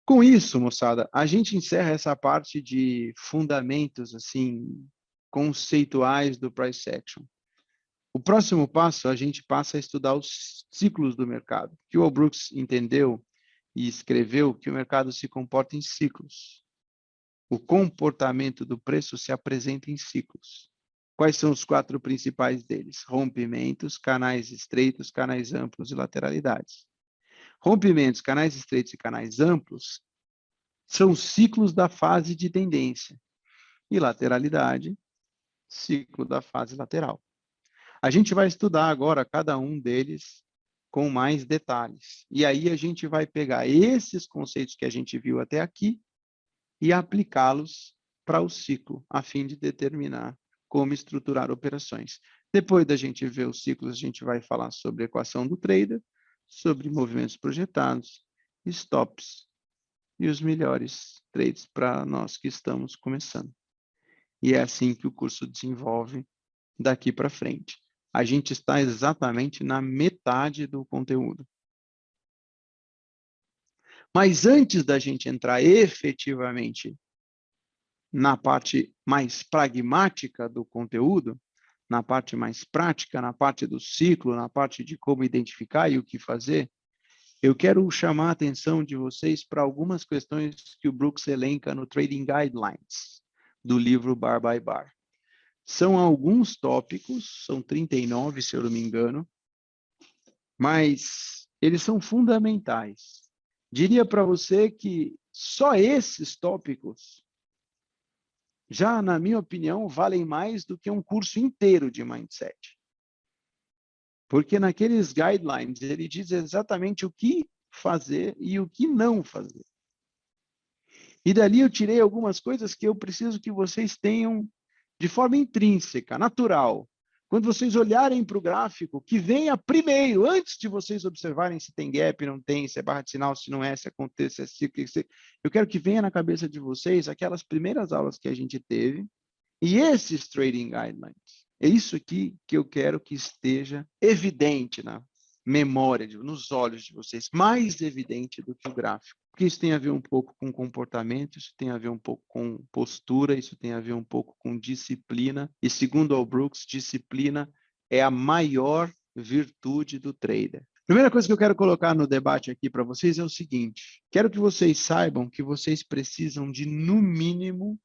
Com isso, moçada, a gente encerra essa parte de fundamentos, assim, conceituais do price action. O próximo passo, a gente passa a estudar os ciclos do mercado, que o Al Brooks entendeu e escreveu que o mercado se comporta em ciclos. O comportamento do preço se apresenta em ciclos. Quais são os 4 principais deles? Rompimentos, canais estreitos, canais amplos e lateralidades. Rompimentos, canais estreitos e canais amplos são ciclos da fase de tendência. E lateralidade, ciclo da fase lateral. A gente vai estudar agora cada um deles com mais detalhes. E aí a gente vai pegar esses conceitos que a gente viu até aqui e aplicá-los para o ciclo, a fim de determinar como estruturar operações. Depois da gente ver os ciclos, a gente vai falar sobre a equação do trader, sobre movimentos projetados, stops e os melhores trades para nós que estamos começando. E é assim que o curso desenvolve daqui para frente. A gente está exatamente na metade do conteúdo. Mas antes da gente entrar efetivamente na parte mais pragmática do conteúdo, na parte mais prática, na parte do ciclo, na parte de como identificar e o que fazer, eu quero chamar a atenção de vocês para algumas questões que o Brooks elenca no Trading Guidelines do livro Bar by Bar. São alguns tópicos, são 39, se eu não me engano, mas eles são fundamentais. Diria para você que só esses tópicos já, na minha opinião, valem mais do que um curso inteiro de mindset. Porque naqueles guidelines, ele diz exatamente o que fazer e o que não fazer. E dali eu tirei algumas coisas que eu preciso que vocês tenham de forma intrínseca, natural. Quando vocês olharem para o gráfico, que venha primeiro, antes de vocês observarem se tem gap, não tem, se é barra de sinal, se não é, se acontece, se é ciclo, eu quero que venha na cabeça de vocês aquelas primeiras aulas que a gente teve e esses trading guidelines. É isso aqui que eu quero que esteja evidente na memória, nos olhos de vocês, mais evidente do que o gráfico. Porque isso tem a ver um pouco com comportamento, isso tem a ver um pouco com postura, isso tem a ver um pouco com disciplina. E segundo Al Brooks, disciplina é a maior virtude do trader. Primeira coisa que eu quero colocar no debate aqui para vocês é o seguinte: quero que vocês saibam que vocês precisam de, no mínimo,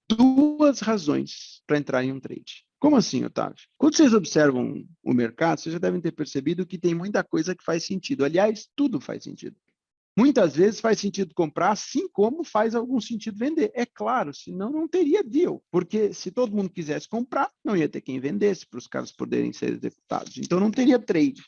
2 razões para entrar em um trade. Como assim, Otávio? Quando vocês observam o mercado, vocês já devem ter percebido que tem muita coisa que faz sentido. Aliás, tudo faz sentido. Muitas vezes faz sentido comprar, assim como faz algum sentido vender. É claro, senão não teria deal. Porque se todo mundo quisesse comprar, não ia ter quem vendesse para os caras poderem ser executados. Então não teria trade.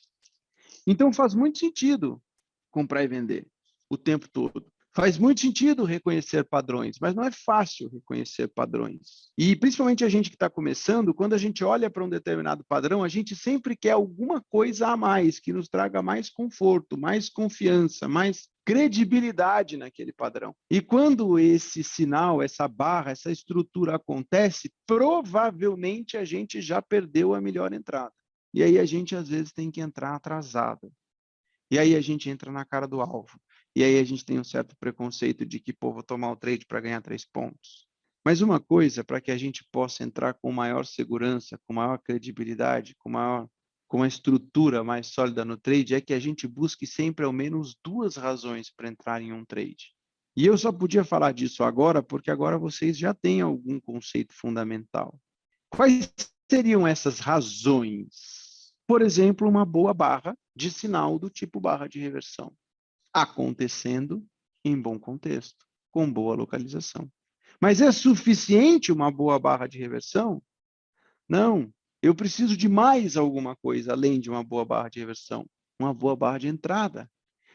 Então faz muito sentido comprar e vender o tempo todo. Faz muito sentido reconhecer padrões, mas não é fácil reconhecer padrões. E principalmente a gente que está começando, quando a gente olha para um determinado padrão, a gente sempre quer alguma coisa a mais, que nos traga mais conforto, mais confiança, mais credibilidade naquele padrão. E quando esse sinal, essa barra, essa estrutura acontece, provavelmente a gente já perdeu a melhor entrada. E aí a gente às vezes tem que entrar atrasado. E aí a gente entra na cara do alvo. E aí a gente tem um certo preconceito de que, pô, vou tomar o trade para ganhar 3 pontos. Mas uma coisa, para que a gente possa entrar com maior segurança, com maior credibilidade, com uma estrutura mais sólida no trade, é que a gente busque sempre ao menos 2 razões para entrar em um trade. E eu só podia falar disso agora, porque agora vocês já têm algum conceito fundamental. Quais seriam essas razões? Por exemplo, uma boa barra de sinal do tipo barra de reversão, acontecendo em bom contexto, com boa localização. Mas é suficiente uma boa barra de reversão? Não, eu preciso de mais alguma coisa além de uma boa barra de reversão, uma boa barra de entrada.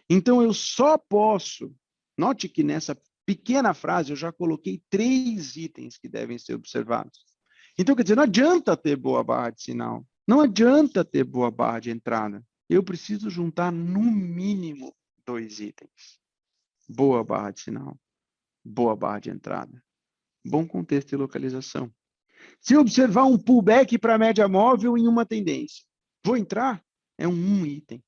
Então eu só posso, note que nessa pequena frase eu já coloquei 3 itens que devem ser observados. Então, quer dizer, não adianta ter boa barra de sinal, não adianta ter boa barra de entrada. Eu preciso juntar no mínimo 2 itens. Boa barra de sinal, boa barra de entrada, bom contexto e localização. Se observar um pullback para a média móvel em uma tendência, vou entrar? É um item.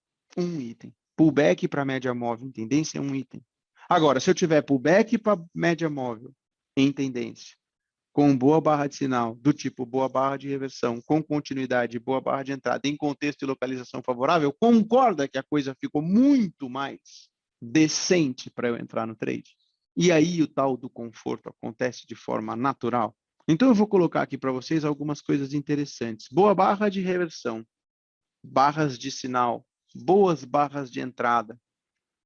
Pullback para a média móvel em tendência é um item. Agora, se eu tiver pullback para média móvel em tendência, com boa barra de sinal, do tipo boa barra de reversão, com continuidade, boa barra de entrada, em contexto e localização favorável, concorda que a coisa ficou muito mais decente para eu entrar no trade? E aí o tal do conforto acontece de forma natural? Então eu vou colocar aqui para vocês algumas coisas interessantes. Boa barra de reversão, barras de sinal, boas barras de entrada,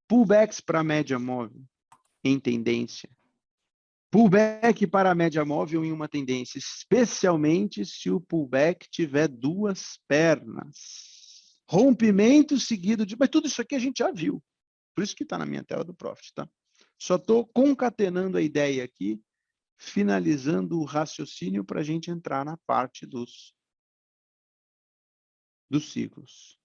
pullbacks para média móvel em tendência, pullback para a média móvel em uma tendência, especialmente se o pullback tiver duas pernas. Rompimento seguido de... Mas tudo isso aqui a gente já viu. Por isso que está na minha tela do Profit, tá? Só estou concatenando a ideia aqui, finalizando o raciocínio para a gente entrar na parte dos ciclos.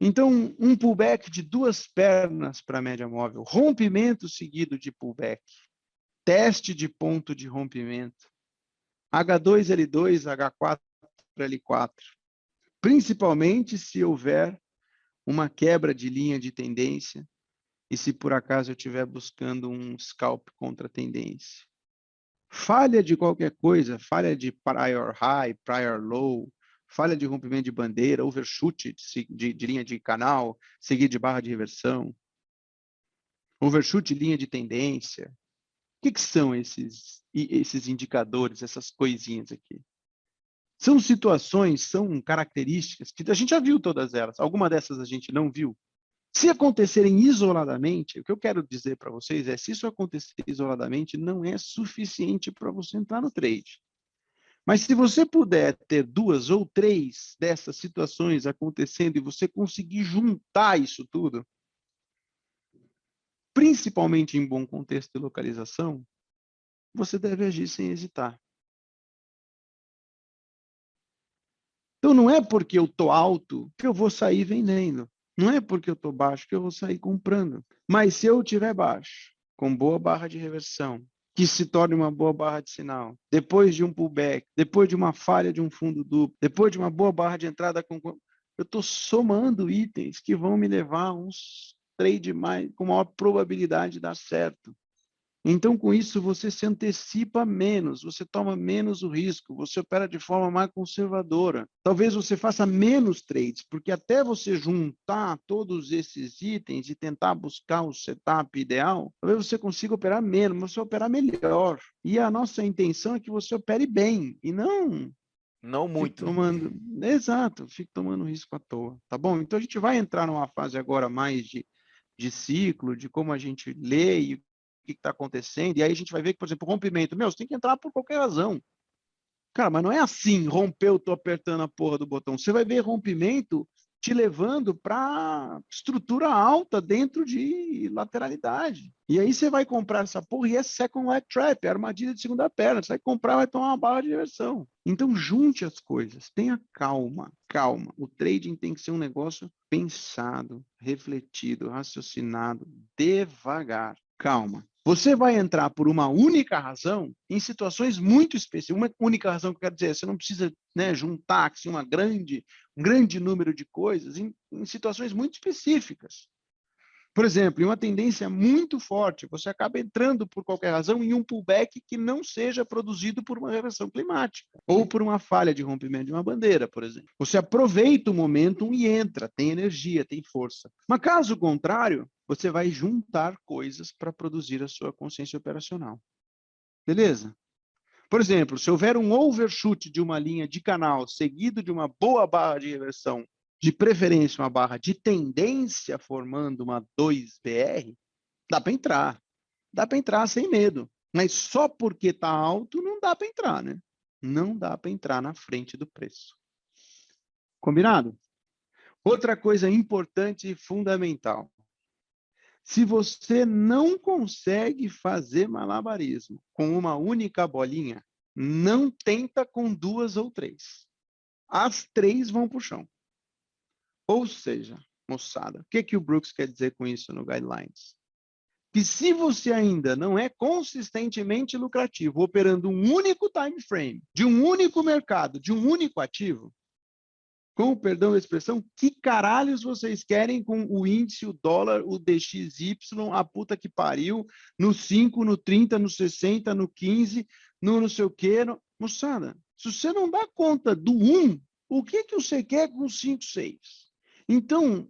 Então, um pullback de duas pernas para a média móvel, rompimento seguido de pullback, teste de ponto de rompimento, H2L2, H4L4, principalmente se houver uma quebra de linha de tendência e se por acaso eu estiver buscando um scalp contra a tendência. Falha de qualquer coisa, falha de prior high, prior low, falha de rompimento de bandeira, overshoot de linha de canal, seguido de barra de reversão, overshoot de linha de tendência. O que são esses indicadores, essas coisinhas aqui? São situações, são características que a gente já viu todas elas. Alguma dessas a gente não viu. Se acontecerem isoladamente, o que eu quero dizer para vocês é, se isso acontecer isoladamente, não é suficiente para você entrar no trade. Mas se você puder ter duas ou três dessas situações acontecendo e você conseguir juntar isso tudo, principalmente em bom contexto e localização, você deve agir sem hesitar. Então não é porque eu estou alto que eu vou sair vendendo. Não é porque eu estou baixo que eu vou sair comprando. Mas se eu estiver baixo, com boa barra de reversão, que se torne uma boa barra de sinal, depois de um pullback, depois de uma falha de um fundo duplo, depois de uma boa barra de entrada, eu estou somando itens que vão me levar a uns trade mais, com maior probabilidade de dar certo. Então, com isso, você se antecipa menos, você toma menos o risco, você opera de forma mais conservadora. Talvez você faça menos trades, porque até você juntar todos esses itens e tentar buscar o setup ideal, talvez você consiga operar menos, mas você operar melhor. E a nossa intenção é que você opere bem, e não muito. tomando... Exato, fique tomando risco à toa, tá bom? Então, a gente vai entrar numa fase agora mais de ciclo, de como a gente lê e o que está acontecendo, e aí a gente vai ver que, por exemplo, o rompimento, você tem que entrar por qualquer razão. Cara, mas não é assim, rompeu, tô apertando a porra do botão. Você vai ver rompimento te levando para estrutura alta dentro de lateralidade. E aí você vai comprar essa porra e é second leg trap, é armadilha de segunda perna. Você vai comprar, vai tomar uma barra de reversão. Então junte as coisas, tenha calma, calma. O trading tem que ser um negócio pensado, refletido, raciocinado, devagar. Calma. Você vai entrar por uma única razão em situações muito específicas. Uma única razão que eu quero dizer, você não precisa, né, juntar assim, um grande número de coisas em situações muito específicas. Por exemplo, em uma tendência muito forte, você acaba entrando por qualquer razão em um pullback que não seja produzido por uma reversão climática ou por uma falha de rompimento de uma bandeira, por exemplo. Você aproveita o momentum e entra, tem energia, tem força. Mas caso contrário, você vai juntar coisas para produzir a sua consciência operacional. Beleza? Por exemplo, se houver um overshoot de uma linha de canal seguido de uma boa barra de reversão, de preferência uma barra de tendência formando uma 2BR, dá para entrar. Dá para entrar sem medo. Mas só porque está alto não dá para entrar, né? Não dá para entrar na frente do preço. Combinado? Outra coisa importante e fundamental. Se você não consegue fazer malabarismo com uma única bolinha, não tenta com duas ou três. As três vão para o chão. Ou seja, moçada, o que o Brooks quer dizer com isso no Guidelines? Que se você ainda não é consistentemente lucrativo, operando um único time frame, de um único mercado, de um único ativo, Com o perdão da expressão, que caralhos vocês querem com o índice, o dólar, o DXY, a puta que pariu, no 5, no 30, no 60, no 15, no não sei o quê. Moçada, se você não dá conta do 1, o que você quer com o 5, 6? Então,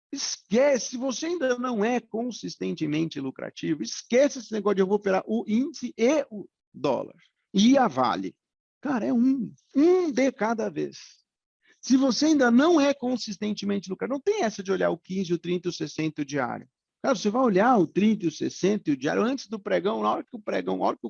esquece, se você ainda não é consistentemente lucrativo, esquece esse negócio de eu vou operar o índice e o dólar. E a Vale. Cara, é um de cada vez. Se você ainda não é consistentemente lucrativo, não tem essa de olhar o 15, o 30, o 60 o diário. Cara, você vai olhar o 30, o 60 e o diário antes do pregão, na hora que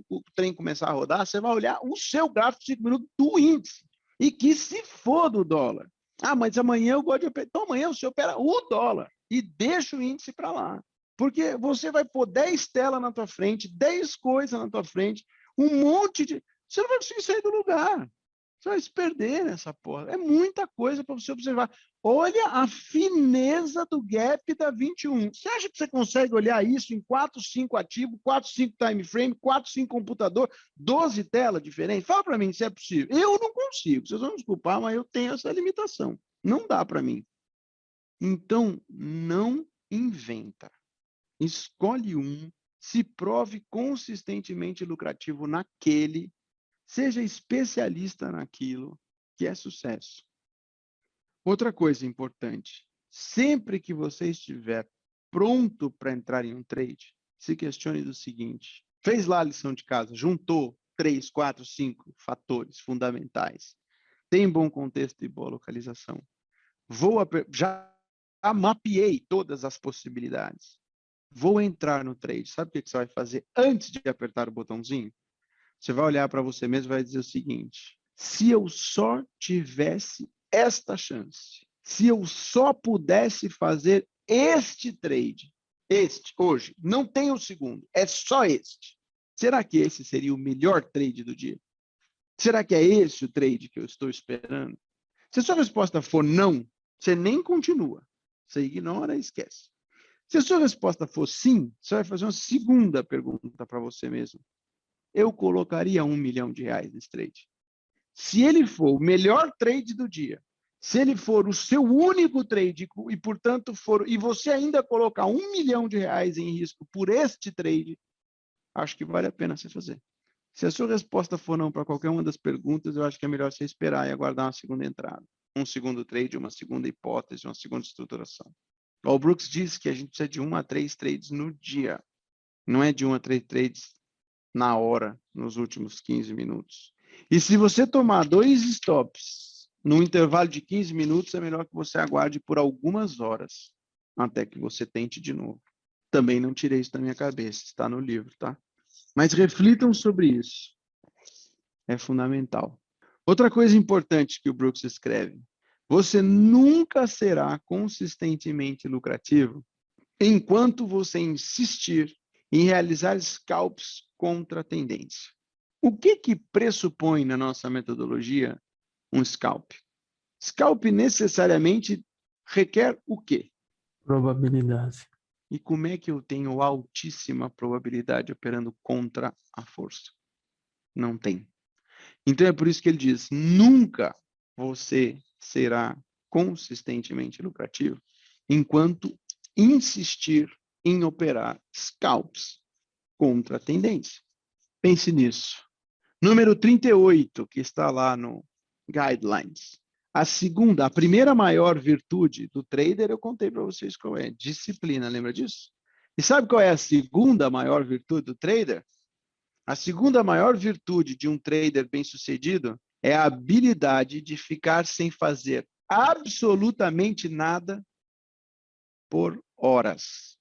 o trem começar a rodar, você vai olhar o seu gráfico de 5 minutos do índice. E que se for do dólar. Ah, mas amanhã eu gosto de operar. Então amanhã você opera o dólar e deixa o índice para lá. Porque você vai pôr 10 telas na tua frente, 10 coisas na tua frente, um monte de... Você não vai conseguir sair do lugar. Você vai se perder nessa porra. É muita coisa para você observar. Olha a fineza do gap da 21. Você acha que você consegue olhar isso em 4, 5 ativos, 4, 5 time frame, 4, 5 computador, 12 telas diferentes? Fala para mim se é possível. Eu não consigo. Vocês vão me desculpar, mas eu tenho essa limitação. Não dá para mim. Então, não inventa. Escolhe um, se prove consistentemente lucrativo naquele, seja especialista naquilo, que é sucesso. Outra coisa importante, sempre que você estiver pronto para entrar em um trade, se questione do seguinte: fez lá a lição de casa, juntou 3, 4, 5 fatores fundamentais, tem bom contexto e boa localização. Já mapeei todas as possibilidades. Vou entrar no trade. Sabe o que você vai fazer antes de apertar o botãozinho? Você vai olhar para você mesmo e vai dizer o seguinte: se eu só tivesse esta chance, se eu só pudesse fazer este trade, hoje, não tem o segundo, é só este. Será que esse seria o melhor trade do dia? Será que é esse o trade que eu estou esperando? Se a sua resposta for não, você nem continua. Você ignora e esquece. Se a sua resposta for sim, você vai fazer uma segunda pergunta para você mesmo. Eu colocaria R$1 milhão nesse trade. Se ele for o melhor trade do dia, se ele for o seu único trade e, portanto, e você ainda colocar R$1 milhão em risco por este trade, acho que vale a pena você fazer. Se a sua resposta for não para qualquer uma das perguntas, eu acho que é melhor você esperar e aguardar uma segunda entrada. Um segundo trade, uma segunda hipótese, uma segunda estruturação. O Brooks diz que a gente precisa de 1 a 3 trades no dia. Não é de 1 a 3 trades na hora, nos últimos 15 minutos. E se você tomar 2 stops no intervalo de 15 minutos, é melhor que você aguarde por algumas horas até que você tente de novo. Também não tirei isso da minha cabeça, está no livro, tá? Mas reflitam sobre isso. É fundamental. Outra coisa importante que o Brooks escreve: você nunca será consistentemente lucrativo enquanto você insistir em realizar scalps contra a tendência. O que pressupõe na nossa metodologia um scalp? Scalp necessariamente requer o quê? Probabilidade. E como é que eu tenho altíssima probabilidade operando contra a força? Não tem. Então é por isso que ele diz: nunca você será consistentemente lucrativo enquanto insistir em operar scalps contra a tendência. Pense nisso. Número 38, que está lá no Guidelines. A primeira maior virtude do trader, eu contei para vocês qual é: disciplina, lembra disso? E sabe qual é a segunda maior virtude do trader? A segunda maior virtude de um trader bem-sucedido é a habilidade de ficar sem fazer absolutamente nada por horas.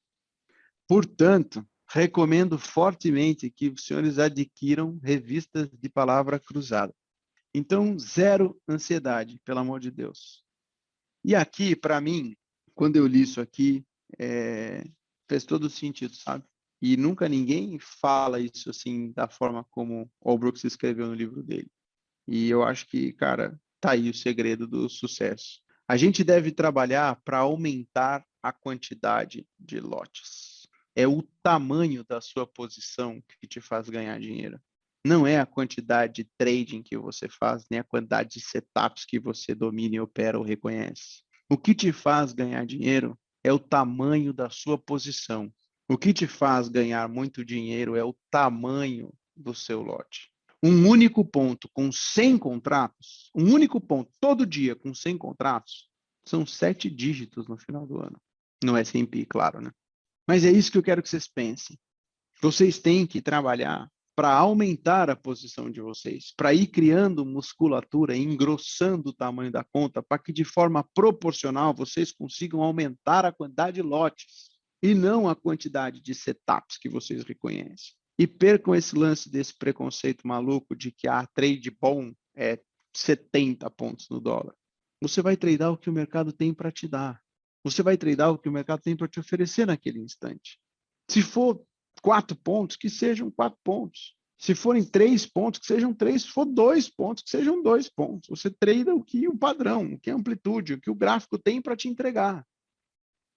Portanto, recomendo fortemente que os senhores adquiram revistas de palavra cruzada. Então, zero ansiedade, pelo amor de Deus. E aqui, para mim, quando eu li isso aqui, fez todo sentido, sabe? E nunca ninguém fala isso assim, da forma como o Brooks escreveu no livro dele. E eu acho que, cara, tá aí o segredo do sucesso. A gente deve trabalhar para aumentar a quantidade de lotes. É o tamanho da sua posição que te faz ganhar dinheiro. Não é a quantidade de trading que você faz, nem a quantidade de setups que você domina e opera ou reconhece. O que te faz ganhar dinheiro é o tamanho da sua posição. O que te faz ganhar muito dinheiro é o tamanho do seu lote. Um único ponto com 100 contratos, um único ponto todo dia com 100 contratos, são 7 dígitos no final do ano. No S&P, claro, né? Mas é isso que eu quero que vocês pensem. Vocês têm que trabalhar para aumentar a posição de vocês, para ir criando musculatura, engrossando o tamanho da conta, para que de forma proporcional vocês consigam aumentar a quantidade de lotes e não a quantidade de setups que vocês reconhecem. E percam esse lance desse preconceito maluco de que trade bom é 70 pontos no dólar. Você vai tradar o que o mercado tem para te dar. Você vai tradar o que o mercado tem para te oferecer naquele instante. Se for 4 pontos, que sejam 4 pontos. Se forem 3 pontos, que sejam 3. Se for 2 pontos, que sejam 2 pontos. Você trada o que o padrão, o que a amplitude, o que o gráfico tem para te entregar.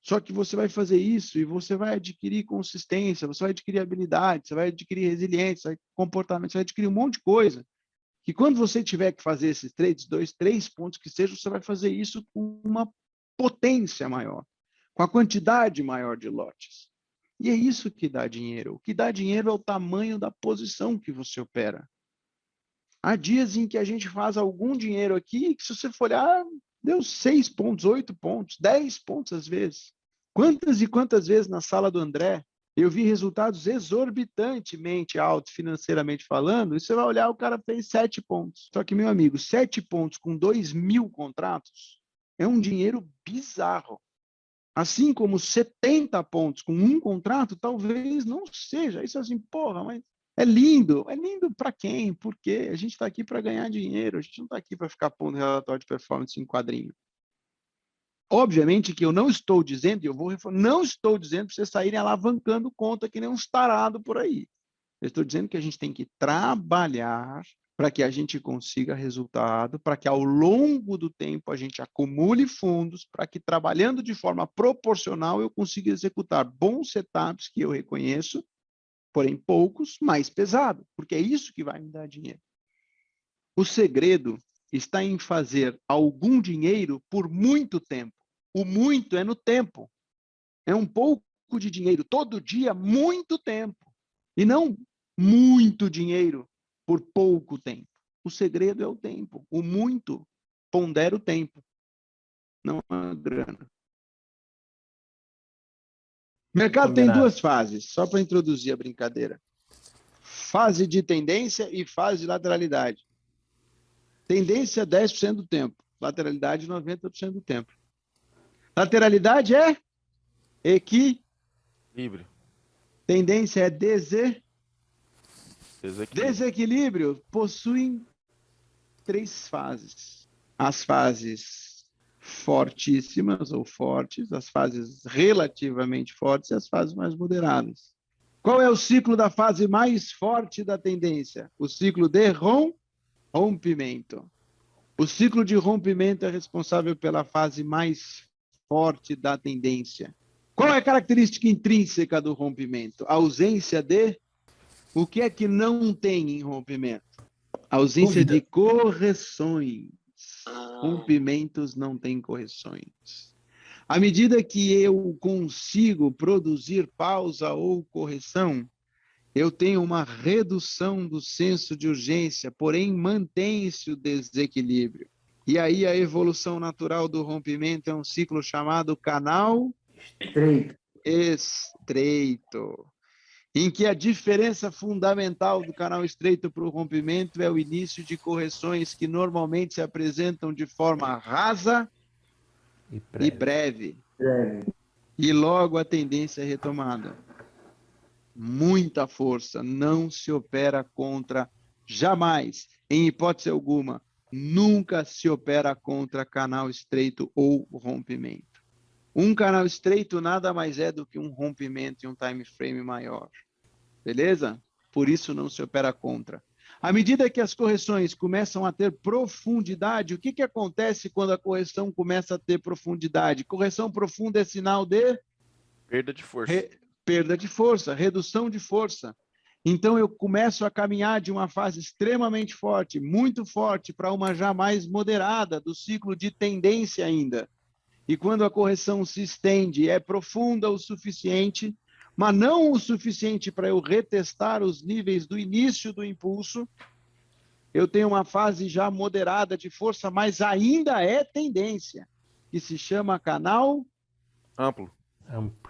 Só que você vai fazer isso e você vai adquirir consistência, você vai adquirir habilidade, você vai adquirir resiliência, comportamento, você vai adquirir um monte de coisa. Que quando você tiver que fazer esses trades, 2, 3 pontos que sejam, você vai fazer isso com uma potência maior, com a quantidade maior de lotes. E é isso que dá dinheiro. O que dá dinheiro é o tamanho da posição que você opera. Há dias em que a gente faz algum dinheiro aqui, que se você for olhar, deu 6 pontos, 8 pontos, 10 pontos às vezes. Quantas e quantas vezes na sala do André eu vi resultados exorbitantemente altos financeiramente falando, e você vai olhar, o cara fez 7 pontos. Só que, meu amigo, 7 pontos com 2.000 contratos é um dinheiro bizarro. Assim como 70 pontos com um contrato, talvez não seja. Isso assim, porra, mas é lindo. É lindo para quem? Por quê? A gente está aqui para ganhar dinheiro. A gente não está aqui para ficar pondo relatório de performance em quadrinho. Obviamente que eu não estou dizendo, e eu vou reforçar, não estou dizendo para vocês saírem alavancando conta que nem uns tarados por aí. Eu estou dizendo que a gente tem que trabalhar para que a gente consiga resultado, para que ao longo do tempo a gente acumule fundos, para que trabalhando de forma proporcional eu consiga executar bons setups que eu reconheço, porém poucos, mais pesado, porque é isso que vai me dar dinheiro. O segredo está em fazer algum dinheiro por muito tempo. O muito é no tempo. É um pouco de dinheiro todo dia, muito tempo. E não muito dinheiro por pouco tempo. O segredo é o tempo. O muito pondera o tempo, não a grana. O mercado tem Combinado. 2 fases, só para introduzir a brincadeira. Fase de tendência e fase de lateralidade. Tendência 10% do tempo, lateralidade 90% do tempo. Lateralidade é Equilíbrio. Tendência é Desequilíbrio. desequilíbrio. Possuem 3 fases. As fases fortíssimas ou fortes, as fases relativamente fortes e as fases mais moderadas. Qual é o ciclo da fase mais forte da tendência? O ciclo de rompimento. O ciclo de rompimento é responsável pela fase mais forte da tendência. Qual é a característica intrínseca do rompimento? A ausência de... O que é que não tem em rompimento? A ausência de correções. Rompimentos não têm correções. À medida que eu consigo produzir pausa ou correção, eu tenho uma redução do senso de urgência, porém mantém-se o desequilíbrio. E aí a evolução natural do rompimento é um ciclo chamado canal estreito, em que a diferença fundamental do canal estreito para o rompimento é o início de correções que normalmente se apresentam de forma rasa e breve. E logo a tendência é retomada. Muita força, não se opera contra, jamais, em hipótese alguma, nunca se opera contra canal estreito ou rompimento. Um canal estreito nada mais é do que um rompimento em um time frame maior. Beleza? Por isso não se opera contra. À medida que as correções começam a ter profundidade, o que acontece quando a correção começa a ter profundidade? Correção profunda é sinal de Perda de força. perda de força, redução de força. Então, eu começo a caminhar de uma fase extremamente forte, muito forte, para uma já mais moderada, do ciclo de tendência ainda. E quando a correção se estende, é profunda o suficiente, mas não o suficiente para eu retestar os níveis do início do impulso, eu tenho uma fase já moderada de força, mas ainda é tendência, que se chama canal Amplo.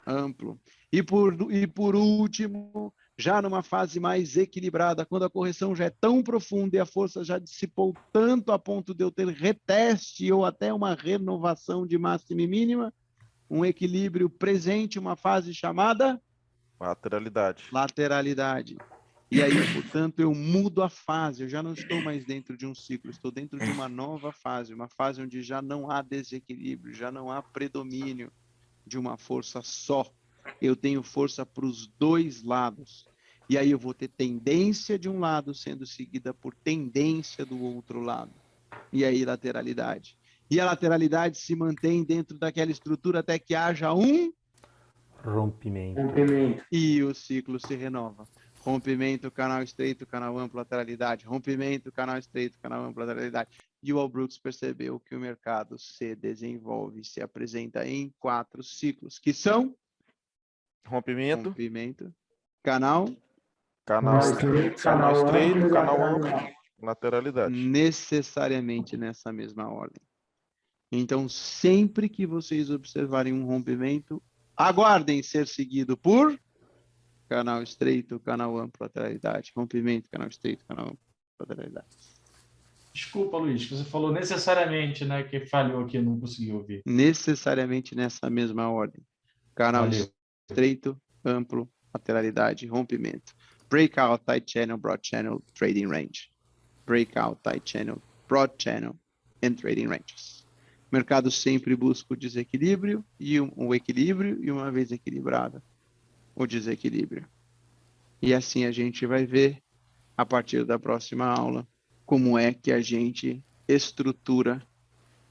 amplo. E por último, já numa fase mais equilibrada, quando a correção já é tão profunda e a força já dissipou tanto a ponto de eu ter reteste ou até uma renovação de máxima e mínima, um equilíbrio presente, uma fase chamada Lateralidade. lateralidade. E aí, portanto, eu mudo a fase, eu já não estou mais dentro de um ciclo, estou dentro de uma nova fase, uma fase onde já não há desequilíbrio, já não há predomínio de uma força só. Eu tenho força para os dois lados. E aí eu vou ter tendência de um lado sendo seguida por tendência do outro lado. E aí lateralidade. E a lateralidade se mantém dentro daquela estrutura até que haja um Rompimento. e o ciclo se renova. Rompimento, canal estreito, canal amplo, lateralidade. Rompimento, canal estreito, canal amplo, lateralidade. E o Al Brooks percebeu que o mercado se desenvolve, se apresenta em 4 ciclos, que são Rompimento, rompimento, canal, canal estreito, canal amplo, lateralidade. necessariamente nessa mesma ordem. Então, sempre que vocês observarem um rompimento, aguardem ser seguido por canal estreito, canal amplo, lateralidade. Rompimento, canal estreito, canal amplo, lateralidade. Desculpa, Luiz, que você falou necessariamente, né? Que falhou aqui, não consegui ouvir. Necessariamente nessa mesma ordem. Canal Valeu. estreito, amplo, lateralidade, rompimento. Breakout, tight channel, broad channel, trading range. Breakout, tight channel, broad channel, and trading ranges. O mercado sempre busca o desequilíbrio e o equilíbrio, e uma vez equilibrado, o desequilíbrio. E assim a gente vai ver, a partir da próxima aula, como é que a gente estrutura,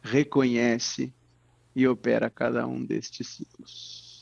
reconhece e opera cada um destes ciclos.